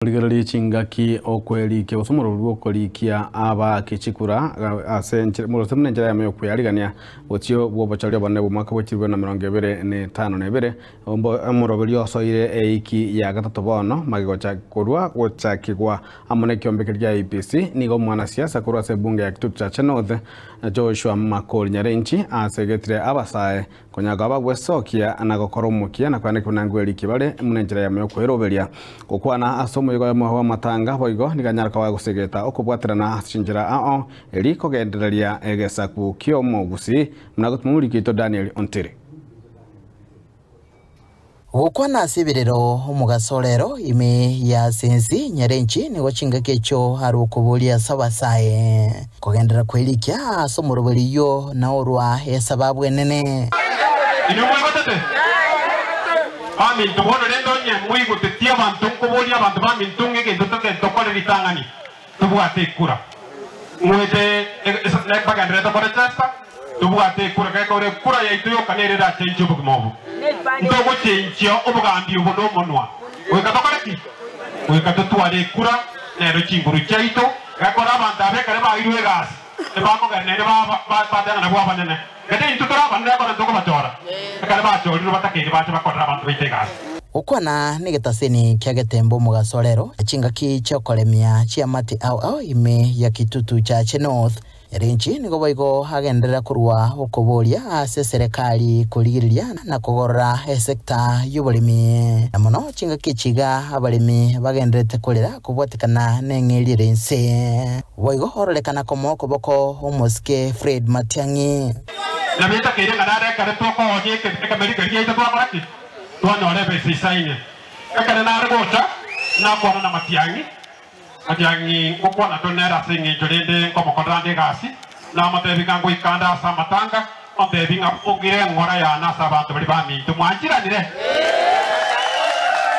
Ligarali chingaki okweli ke osomoro rwokolikia aba kichikura asenche murosemne njara yameyo kuyarigania botio bwobachalya bane bumaka bwechirwe na 25 omuroberi osoire eiki ya gatatu bono magigocha kurwa gochakigwa amone kyombekerya IPC nigo mwana siasa kurwa se bunge ya kitutu cha North Joshua Makori Nyarenchi asegetire abasae konyaga abagwesokia anagokoromukia na kwane kunangweli kibale munenjera yameyo kweroberia kokwana asomo yigo yamuha matanga boigo niganyaraka wa gusegeta okubwatirana ashinjira ao eri kogendereria egesaku kyo mogusi mnagotmumurikito Daniel Ontiri Gukwana sibirero umugasorero ime ya sensi Nyarenchi nigo chingakecho haru kubulia sabasae kogendera kwelikia asomuroberi yo na orwa esababu enene Amin tubono lendo nye mwigo tetia bantu kubolia bantu ba mintunge ke ndotoke tokole litangani tubuate kura mwete nek bagandre to korechasta tubuate kura ke kore kura ya ituyo kanere da chenjo bugmobu ndogo chenjo obugambi ubono monwa we katokoreki we katotuale kura nero chinguru chaito gakora bandabe kare ba irwe gas te ba ko garne ba tanga na bwa banene kete intutora banda ko ndoko bachora kare ba chori batakiri ba bakora bantu bitega Ukwana nigetaseni kyagetembo mugasorero chingaki chokolemia chiamati au ime ya kitutu cha North Nyarenchi nigo boigo hagendera kurwa okobolia ase serikali kuligiriria na kugorora sekta y'uburimi namono chingaki chiga abalimi bagenderete kolera kubwatikana neng'elirense boigo horolekana komo koboko umuske Fred Matiang'i na beta kire ngana kare toko oje ke kamerika ria ita kwa baraki tuanole besi saine kakare na argota na kwana na Matiang'i kokwana tonera singi jolende komo kodrande gasi na matebi kango ikanda sa matanga matebi ngapogire ngora ya na sabantu bali bami tumwanjira nire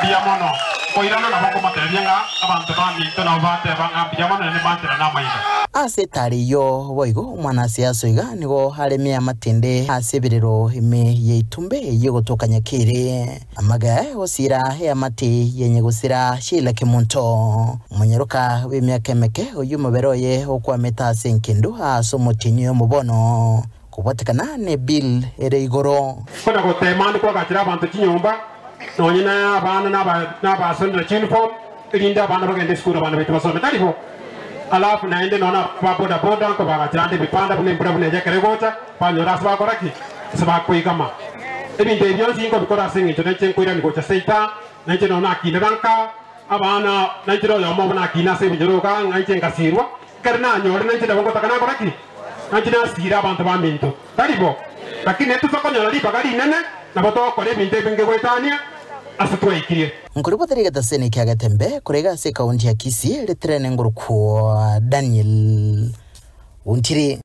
biamono koirana na boko matebi nga abantu bami tona bate banga biamono ne bantira na maida ase tariyo boigo mwana siasa iga nigo haremia matende asebirero ime yeitumbe yegotokanya kire amaga osira ya mati yenye gusira shila kimunto munyeruka w'imyaka meke uyu muberoye okwa meta senkindu asomutinyo mubono kubatikana ne bill ere igoro kona ko temani ko gachira bantu kinyomba nonyina abana na basonda uniform ilinda abana bagende skuru abana betu basome talipo alafu naende nona boda ko bagachande bipanda bune bune keregota panyora saba koraki saba kuigama ebinde byonsi ngo bikora singi cyo nche kuira ni gocha seita nche nona kineranka abana nche ro yomo bana kina se bijeroka nche ngasirwa karna nyore nche ndabongo takana koraki nche na sira abantu baminto talipo lakini etu sokonyola libagari nene na boto kore binde benge gwetania asitwa ikirie Nkuriboteriga taseni kyagatembe kurega se kaunti ya Kisii letrene ngurukwa Daniel Ontiri